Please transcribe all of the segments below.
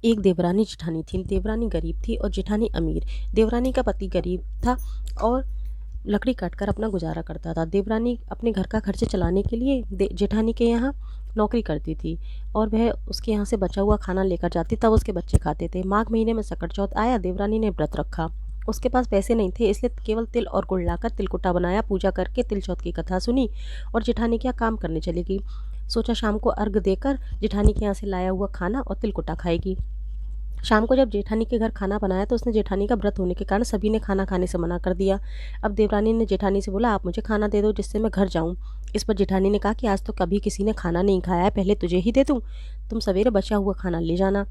एक देवरानी जेठानी थी। देवरानी गरीब थी और जेठानी अमीर। देवरानी का पति गरीब था और लकड़ी काटकर अपना गुजारा करता था। देवरानी अपने घर का खर्चे चलाने के लिए जेठानी के यहाँ नौकरी करती थी और वह उसके यहाँ से बचा हुआ खाना लेकर जाती, तब उसके बच्चे खाते थे। माघ महीने में सकट चौथ आया, देवरानी ने व्रत रखा। उसके पास पैसे नहीं थे, इसलिए केवल तिल और गुड़ लाकर तिलकुटा बनाया, पूजा करके तिल चौथ की कथा सुनी और जेठानी के यहाँ काम करने चली गई। सोचा शाम को अर्घ देकर जेठानी के यहाँ से लाया हुआ खाना और तिलकुटा खाएगी। शाम को जब जेठानी के घर खाना बनाया तो उसने जेठानी का व्रत होने के कारण सभी ने खाना खाने से मना कर दिया। अब देवरानी ने जेठानी से बोला, आप मुझे खाना दे दो जिससे मैं घर जाऊं। इस पर जेठानी ने कहा कि आज तो कभी किसी ने खाना नहीं खाया है, पहले तुझे ही दे दूं, तुम सवेरे बचा हुआ खाना ले जाना।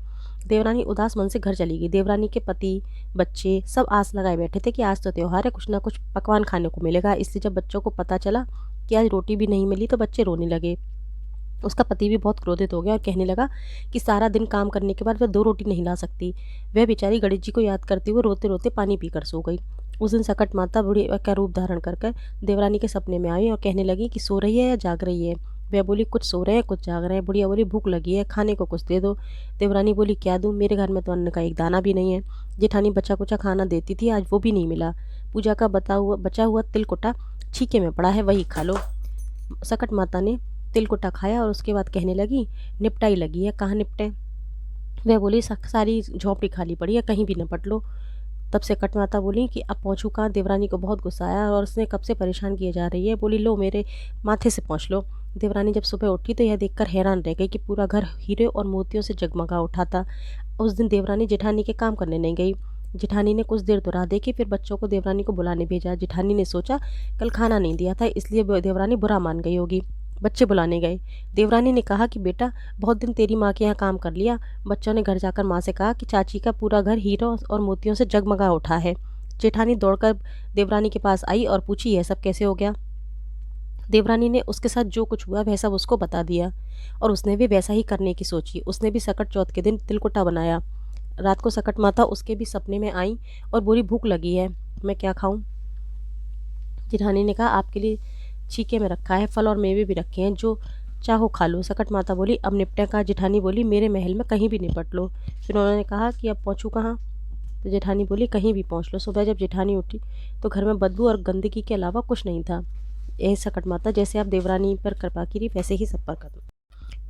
देवरानी उदास मन से घर चली गई। देवरानी के पति बच्चे सब आस लगाए बैठे थे कि आज तो त्योहार है, कुछ ना कुछ पकवान खाने को मिलेगा। इसलिए जब बच्चों को पता चला कि आज रोटी भी नहीं मिली तो बच्चे रोने लगे। उसका पति भी बहुत क्रोधित हो गया और कहने लगा कि सारा दिन काम करने के बाद वह 2 रोटी नहीं ला सकती। वह बेचारी गणेश जी को याद करते हुए रोते रोते पानी पीकर सो गई। उस दिन सकट माता बूढ़ी का रूप धारण कर देवरानी के सपने में आई और कहने लगी कि सो रही है या जाग रही है। वह बोली, कुछ सो रहे हैं कुछ जाग रहे हैं। बुढ़िया बोली, भूख लगी है, खाने को कुछ दे दो। देवरानी बोली, क्या दूँ, मेरे घर में तो अन्न का एक दाना भी नहीं है। जेठानी बचा कुचा खाना देती थी, आज वो भी नहीं मिला। पूजा का बचा हुआ तिलकुटा छीके में पड़ा है, वही खा लो। सकट माता ने तिलकुटा खाया और उसके बाद कहने लगी, निपटाई लगी है, कहाँ निपटे। वह बोली, सारी झोंपड़ी खाली पड़ी है, कहीं भी निपट लो। तब से सकट माता बोली कि अब पहुँचूँ कहाँ। देवरानी को बहुत गुस्सा आया और उसने कब से परेशान किए जा रही है। बोली, लो मेरे माथे से पहुँच लो। देवरानी जब सुबह उठी तो यह देखकर हैरान रह गई कि पूरा घर हीरे और मोतियों से जगमगा उठा था। उस दिन देवरानी जेठानी के काम करने नहीं गई। जेठानी ने कुछ देर तो राह देखी, फिर बच्चों को देवरानी को बुलाने भेजा। जेठानी ने सोचा कल खाना नहीं दिया था, इसलिए देवरानी बुरा मान गई होगी। बच्चे बुलाने गए। देवरानी ने कहा कि बेटा, बहुत दिन तेरी माँ के यहाँ काम कर लिया। बच्चों ने घर जाकर माँ से कहा कि चाची का पूरा घर हीरों और मोतियों से जगमगा उठा है। जेठानी दौड़कर देवरानी के पास आई और पूछी, यह सब कैसे हो गया। देवरानी ने उसके साथ जो कुछ हुआ वह सब उसको बता दिया और उसने भी वैसा ही करने की सोची। उसने भी सकट चौथ के दिन तिलकुटा बनाया। रात को सकट माता उसके भी सपने में आई और बोली, भूख लगी है, मैं क्या खाऊं। जेठानी ने कहा, आपके लिए छीके में रखा है, फल और मेवे भी रखे हैं, जो चाहो खा लो। सकट माता बोली, अब निपटे कहाँ। जेठानी बोली, मेरे महल में कहीं भी निपट लो। फिर उन्होंने कहा कि अब पहुँचूँ कहाँ। तो जेठानी बोली, कहीं भी पहुँच लो। सुबह जब जेठानी उठी तो घर में बदबू और गंदगी के अलावा कुछ नहीं था। यह सकट माता, जैसे आप देवरानी पर कृपा की वैसे ही सब पर कर।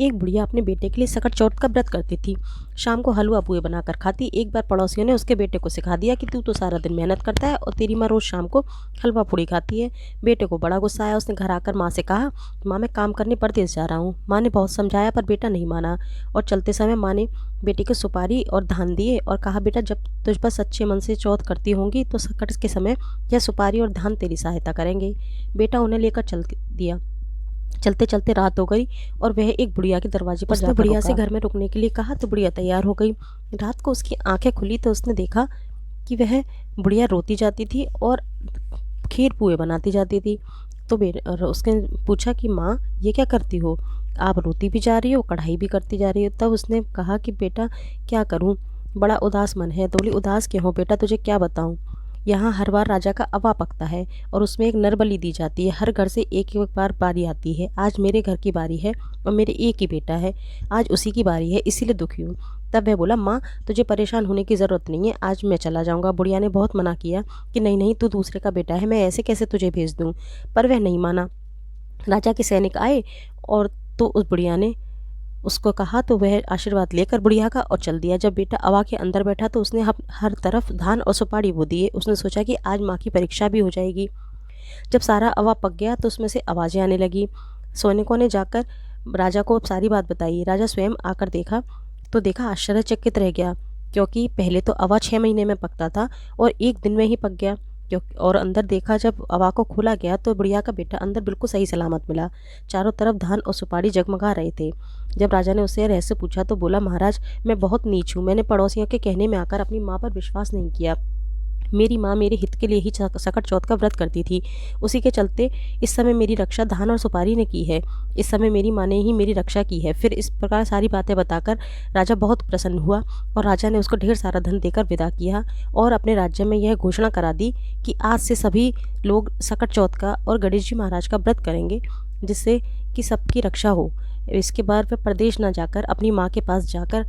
एक बुढ़िया अपने बेटे के लिए सकट चौथ का व्रत करती थी। शाम को हलवा पुए बनाकर खाती। एक बार पड़ोसियों ने उसके बेटे को सिखा दिया कि तू तो सारा दिन मेहनत करता है और तेरी माँ रोज़ शाम को हलवा पूड़ी खाती है। बेटे को बड़ा गुस्सा आया। उसने घर आकर माँ से कहा, माँ मैं काम करने परदेस जा रहा हूँ। माँ ने बहुत समझाया पर बेटा नहीं माना और चलते समय माँ ने बेटे को सुपारी और धान दिए और कहा, बेटा जब तुझ पर सच्चे मन से चौथ करती होंगी तो सकट के समय यह सुपारी और धान तेरी सहायता करेंगे। बेटा उन्हें लेकर चल दिया। चलते चलते रात हो गई और वह एक बुढ़िया के दरवाजे पर जाकर बुढ़िया से घर में रुकने के लिए कहा तो बुढ़िया तैयार हो गई। रात को उसकी आंखें खुली तो उसने देखा कि वह बुढ़िया रोती जाती थी और खीर पुए बनाती जाती थी। तो उसने पूछा कि माँ ये क्या करती हो, आप रोती भी जा रही हो कढ़ाई भी करती जा रही हो। तब उसने कहा कि बेटा क्या करूँ, बड़ा उदास मन है। तो बोली, उदास क्यों हो बेटा, तुझे क्या बताऊँ। यहाँ हर बार राजा का अवा पकता है और उसमें एक नर बलि दी जाती है। हर घर से एक एक बार बारी आती है। आज मेरे घर की बारी है और मेरे एक ही बेटा है, आज उसी की बारी है, इसीलिए दुखी हूँ। तब वह बोला, माँ तुझे परेशान होने की ज़रूरत नहीं है, आज मैं चला जाऊँगा। बुढ़िया ने बहुत मना किया कि नहीं नहीं, तू दूसरे का बेटा है, मैं ऐसे कैसे तुझे भेज दूँ, पर वह नहीं माना। राजा के सैनिक आए और तो उस बुढ़िया ने उसको कहा तो वह आशीर्वाद लेकर बुढ़िया का और चल दिया। जब बेटा अवा के अंदर बैठा तो उसने हर तरफ धान और सुपारी बो दिए। उसने सोचा कि आज माँ की परीक्षा भी हो जाएगी। जब सारा अवा पक गया तो उसमें से आवाज़ें आने लगी। सैनिकों ने जाकर राजा को सारी बात बताई। राजा स्वयं आकर देखा तो देखा आश्चर्यचकित रह गया, क्योंकि पहले तो अवा 6 महीने में पकता था और एक दिन में ही पक गया। क्योंकि और अंदर देखा जब अवा को खोला गया तो बुढ़िया का बेटा अंदर बिल्कुल सही सलामत मिला। चारों तरफ धान और सुपारी जगमगा रहे थे। जब राजा ने उससे रहस्य पूछा तो बोला, महाराज मैं बहुत नीच हूँ, मैंने पड़ोसियों के कहने में आकर अपनी माँ पर विश्वास नहीं किया। मेरी माँ मेरे हित के लिए ही सकट चौथ का व्रत करती थी, उसी के चलते इस समय मेरी रक्षा धान और सुपारी ने की है। इस समय मेरी माँ ने ही मेरी रक्षा की है। फिर इस प्रकार सारी बातें बताकर राजा बहुत प्रसन्न हुआ और राजा ने उसको ढेर सारा धन देकर विदा किया और अपने राज्य में यह घोषणा करा दी कि आज से सभी लोग सकट चौथ का और गणेश जी महाराज का व्रत करेंगे, जिससे कि सबकी रक्षा हो। इसके बाद वह प्रदेश न जाकर अपनी माँ के पास जाकर